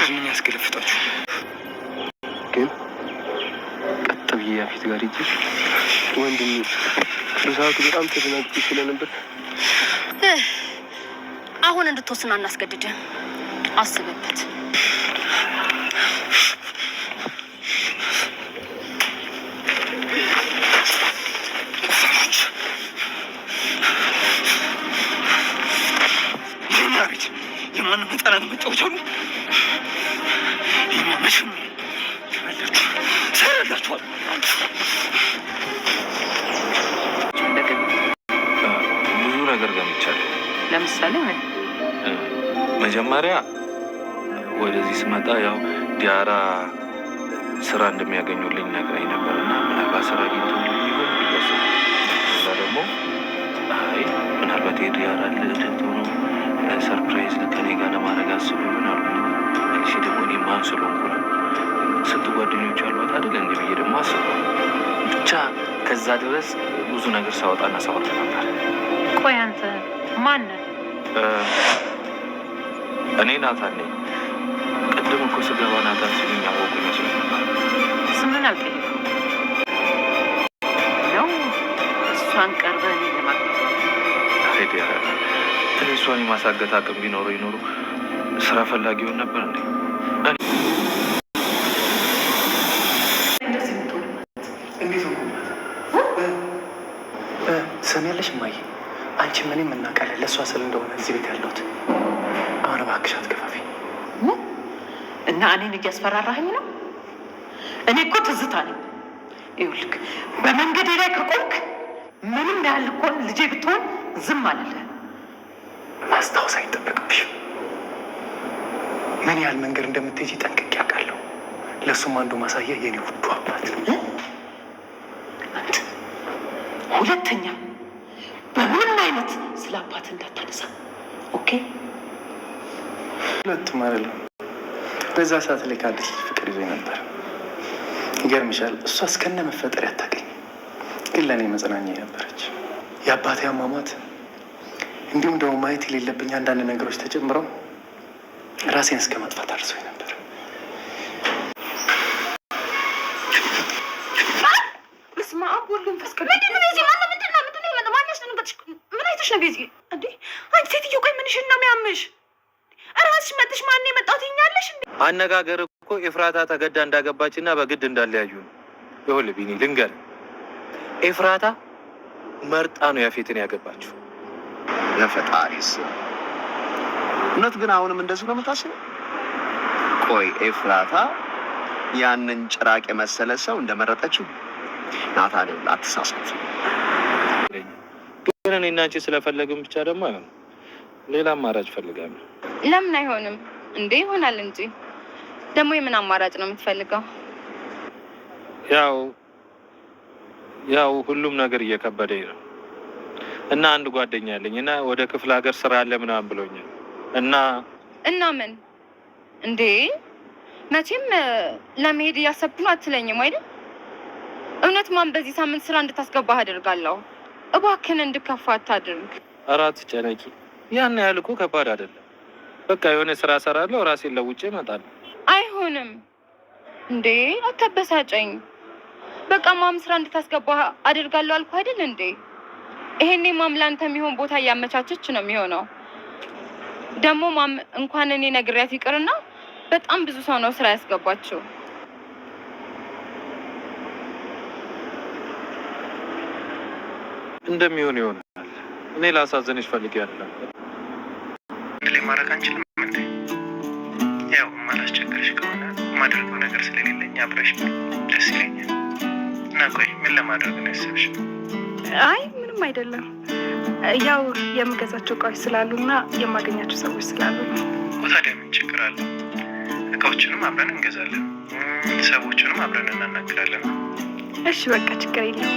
ምን ያስገለፍጣችሁ? ግን ቀጥ ብዬ ያፊት ጋር ሂጅ ወንድሜ። በሰዓቱ በጣም ተደናግጬ ስለነበር አሁን እንድትወስን አናስገድድም። አስብበት። ቤት የማንም ህፃናት መጫወቻ ነው። መሽም ሰራላችኋል። ብዙ ነገር ገምቻለሁ። ለምሳሌ ምን? መጀመሪያ ወደዚህ ስመጣ ያው ዲያራ ስራ እንደሚያገኙልኝ ነግራኝ ነበር እና ምናልባት ስራ አግኝቶልኝ ሊሆን ይወሰድ። እዛ ደግሞ አይ ምናልባት የዲያራ ልደት ሆኖ ሰርፕራይዝ ከኔ ጋር ለማድረግ አስቡ ይሆናሉ። እሺ ደግሞ እኔ ማን ስለሆንኩ ነው? ስንት ጓደኞች አሏት አይደል እንዴ ብዬ ደግሞ አስቡ። ብቻ ከዛ ድረስ ብዙ ነገር ሳወጣና ሳወርድ ነበር። ቆይ አንተ ማን ነህ? እኔ ናታን ነኝ። ቅድም እኮ ስገባ ናታን ሲሉኝ ያወቁ ይመስሉ ነበር። ስምን አልጠየኩም ነው? እሷን ቀርበህ እኔን ለማግኘት አይዲያ እሷን የማሳገት አቅም ቢኖረው ይኖሩ ስራ ፈላጊውን ነበር እንዴ? ሰሚያለሽ እማዬ፣ አንቺ ምንም እናውቃለን ለእሷ ስል እንደሆነ እዚህ ቤት ያለሁት። አሁን እባክሽ አትገፋፊ። እና እኔን እያስፈራራኸኝ ነው? እኔ እኮ ትዝታ ነኝ። ይኸውልህ በመንገዴ ላይ ከቆምክ ምንም ያህል እኮ ልጄ ብትሆን ዝም አልልህ። ማስታወስ አይጠበቅብሽም። ምን ያህል መንገድ እንደምትሄጂ ጠንቅቄ አውቃለሁ። ለእሱም አንዱ ማሳያ የኔ ውዱ አባት ነው። አንተ ሁለተኛ በምንም አይነት ስለ አባት እንዳታነሳ ኦኬ? ሁለቱም አይደለም። በዛ ሰዓት ላይ ከአዲስ ልጅ ፍቅር ይዞኝ ነበር። ይገርምሻል፣ እሷ እስከነ መፈጠር ያታገኝ ግን ለእኔ መጽናኛ ነበረች። የአባቴ አሟሟት እንዲሁም ደግሞ ማየት የሌለብኝ አንዳንድ ነገሮች ተጨምረው ራሴን እስከ ማጥፋት አድርሶኝ ነበር። በስመ አብ ወወልድ ወመንፈስ ቅዱስ። ምንድን ነው የዚህ ማነው? ምንድን ነው ማነሽ? ምን አይተሽ ነው ጊዜ? እንዴ አንቺ ሴትዮ ቆይ ምንሽን ነው የሚያምሽ? እራስሽ መጥሽ ማን የመጣው ትይኛለሽ እንዴ? አነጋገር እኮ ኤፍራታ ተገዳ እንዳገባችና በግድ እንዳለያዩ ነው። ይኸውልህ ቢኒ ልንገርህ፣ ኤፍራታ መርጣ ነው ያፌትን ያገባችው። ለፈጣሪስ እውነት ግን አሁንም እንደዚህ ነው የምታስበው? ቆይ ኤፍራታ ያንን ጭራቅ የመሰለ ሰው እንደመረጠችው ናታን አትሳሳት። ግን እኔ እና አንቺ ስለፈለግን ብቻ ደግሞ አይሆንም። ሌላ አማራጭ ፈልጋለሁ። ለምን አይሆንም እንዴ? ይሆናል እንጂ ደግሞ የምን አማራጭ ነው የምትፈልገው? ያው ሁሉም ነገር እየከበደኝ ነው እና አንድ ጓደኛ አለኝ እና ወደ ክፍለ ሀገር ስራ አለ ምናምን ብሎኛል እና ምን እንዴ? መቼም ለመሄድ እያሰብኩ ነው አትለኝም አይደል? እውነት ማን በዚህ ሳምንት ስራ እንድታስገባህ አደርጋለሁ። እባክህን እንድከፋ አታድርግ። እራት ጨነቂ። ያን ያህል እኮ ከባድ አይደለም። በቃ የሆነ ስራ ሰራለሁ፣ ራሴን ለውጬ እመጣለሁ። አይሆንም እንዴ? አታበሳጨኝ። በቃ ማም ስራ እንድታስገባህ አደርጋለሁ አልኩህ አይደል እንዴ? ይሄኔ ማም ላንተ የሚሆን ቦታ እያመቻቸች ነው የሚሆነው። ደግሞ ማም እንኳን እኔ ነግሬያት ይቅርና በጣም ብዙ ሰው ነው ስራ ያስገባችው። እንደሚሆን ይሆናል። እኔ ላሳዝንሽ ፈልጌ አይደለም። ማድረግ አንችልም እንዴ? ያው ማላስቸግርሽ ከሆነ ማድረገው ነገር ስለሌለኝ አብረሽ ደስ ይለኛል። እና ቆይ ምን ለማድረግ ነው ያሰብሽ? አይ ምንም አይደለም። ያው የምገዛቸው እቃዎች ስላሉና የማገኛቸው ሰዎች ስላሉ ነው። ታዲያ ምን ችግር አለ? እቃዎችንም አብረን እንገዛለን፣ ሰዎችንም አብረን እናናግራለን። እሺ በቃ ችግር የለም።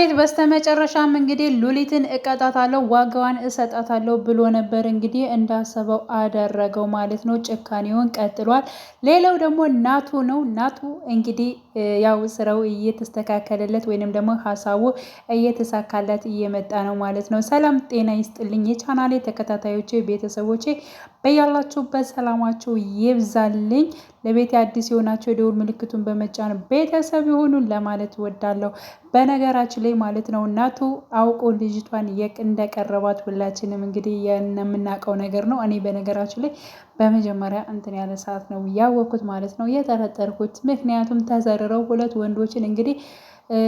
ያፌት በስተመጨረሻም እንግዲህ ሉሊትን እቀጣታለሁ ዋጋዋን እሰጣታለሁ ብሎ ነበር። እንግዲህ እንዳሰበው አደረገው ማለት ነው። ጭካኔውን ቀጥሏል። ሌላው ደግሞ ናቱ ነው። ናቱ እንግዲህ ያው ስራው እየተስተካከለለት ወይንም ደግሞ ሀሳቡ እየተሳካለት እየመጣ ነው ማለት ነው። ሰላም ጤና ይስጥልኝ የቻናሌ ተከታታዮቼ ቤተሰቦቼ በያላችሁበት ሰላማችሁ ይብዛልኝ። ለቤት አዲስ የሆናቸው የደውል ምልክቱን በመጫን ቤተሰብ ይሁኑን ለማለት ወዳለሁ። በነገራችን ላይ ማለት ነው እናቱ አውቆ ልጅቷን እንደቀረባት ሁላችንም እንግዲህ የምናውቀው ነገር ነው። እኔ በነገራችን ላይ በመጀመሪያ እንትን ያለ ሰዓት ነው ያወቅኩት ማለት ነው የጠረጠርኩት። ምክንያቱም ተዘርረው ሁለት ወንዶችን እንግዲህ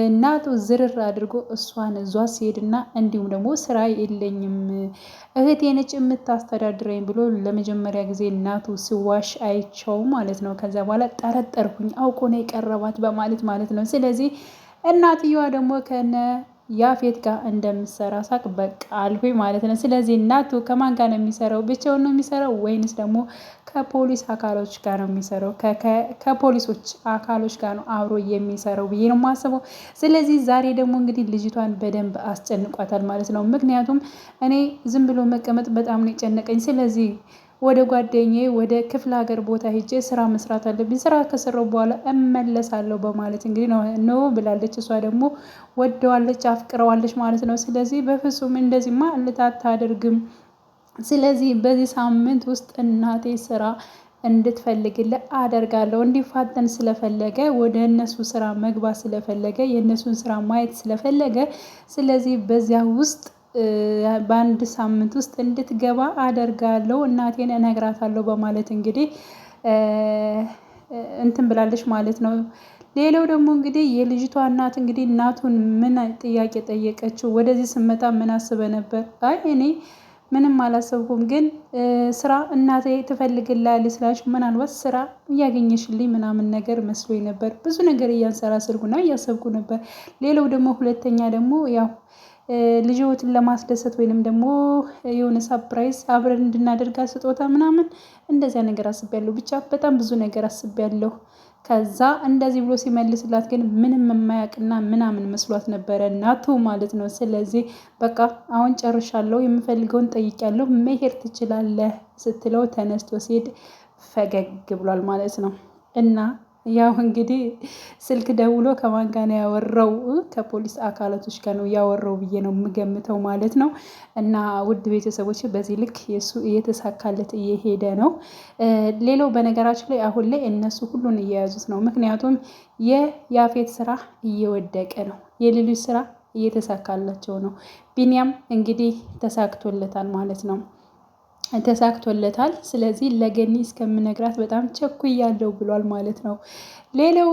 እናቱ ዝርር አድርጎ እሷን እዟ ሲሄድና እንዲሁም ደግሞ ስራ የለኝም እህቴ ነች የምታስተዳድረኝ ብሎ ለመጀመሪያ ጊዜ እናቱ ሲዋሽ አይቸው ማለት ነው። ከዛ በኋላ ጠረጠርኩኝ አውቆ ነው የቀረባት በማለት ማለት ነው። ስለዚህ እናትየዋ ደግሞ ከነ ያፌት ጋር እንደምሰራ ሳቅ በቃ አልሁኝ ማለት ነው። ስለዚህ እናቱ ከማን ጋር ነው የሚሰራው? ብቻውን ነው የሚሰራው ወይንስ ደግሞ ከፖሊስ አካሎች ጋር ነው የሚሰራው? ከፖሊሶች አካሎች ጋር ነው አብሮ የሚሰራው ብዬ ነው የማስበው። ስለዚህ ዛሬ ደግሞ እንግዲህ ልጅቷን በደንብ አስጨንቋታል ማለት ነው። ምክንያቱም እኔ ዝም ብሎ መቀመጥ በጣም ነው የጨነቀኝ። ስለዚህ ወደ ጓደኛዬ ወደ ክፍለ ሀገር ቦታ ሄጄ ስራ መስራት አለብኝ፣ ስራ ከሰራው በኋላ እመለሳለሁ በማለት እንግዲህ ነው ብላለች። እሷ ደግሞ ወደዋለች፣ አፍቅረዋለች ማለት ነው። ስለዚህ በፍጹም እንደዚህማ አታደርግም። ስለዚህ በዚህ ሳምንት ውስጥ እናቴ ስራ እንድትፈልግልህ አደርጋለሁ። እንዲፋጠን ስለፈለገ ወደ እነሱ ስራ መግባት ስለፈለገ የእነሱን ስራ ማየት ስለፈለገ ስለዚህ በዚያ ውስጥ በአንድ ሳምንት ውስጥ እንድትገባ አደርጋለሁ፣ እናቴን እነግራታለሁ በማለት እንግዲህ እንትን ብላለች ማለት ነው። ሌላው ደግሞ እንግዲህ የልጅቷ እናት እንግዲህ እናቱን ምን ጥያቄ ጠየቀችው? ወደዚህ ስመጣ ምን አስበ ነበር? አይ እኔ ምንም አላሰብኩም፣ ግን ስራ እናቴ ትፈልግላለች ስላችሁ ምናልባት ስራ እያገኘሽልኝ ምናምን ነገር መስሎኝ ነበር። ብዙ ነገር እያንሰራስልኩና እያሰብኩ ነበር። ሌላው ደግሞ ሁለተኛ ደግሞ ያው ልጅዎትን ለማስደሰት ወይንም ደግሞ የሆነ ሳፕራይዝ አብረን እንድናደርጋ ስጦታ ምናምን እንደዚያ ነገር አስቤያለሁ። ብቻ በጣም ብዙ ነገር አስቤያለሁ። ከዛ እንደዚህ ብሎ ሲመልስላት ግን ምንም የማያውቅና ምናምን መስሏት ነበረ እናቱ ማለት ነው። ስለዚህ በቃ አሁን ጨርሻለሁ፣ የምፈልገውን ጠይቄያለሁ፣ መሄድ ትችላለህ ስትለው ተነስቶ ሲሄድ ፈገግ ብሏል ማለት ነው። እና ያው እንግዲህ ስልክ ደውሎ ከማን ጋር ነው ያወራው? ከፖሊስ አካላቶች ጋር ነው ያወራው ብዬ ነው የምገምተው ማለት ነው። እና ውድ ቤተሰቦች በዚህ ልክ የሱ እየተሳካለት እየሄደ ነው። ሌላው በነገራችን ላይ አሁን ላይ እነሱ ሁሉን እየያዙት ነው። ምክንያቱም የያፌት ስራ እየወደቀ ነው፣ የሌሎች ስራ እየተሳካላቸው ነው። ቢኒያም እንግዲህ ተሳክቶለታል ማለት ነው፣ ተሳክቶለታል። ስለዚህ ለገኒ እስከምነግራት በጣም ቸኩያለሁ ብሏል ማለት ነው። ሌላው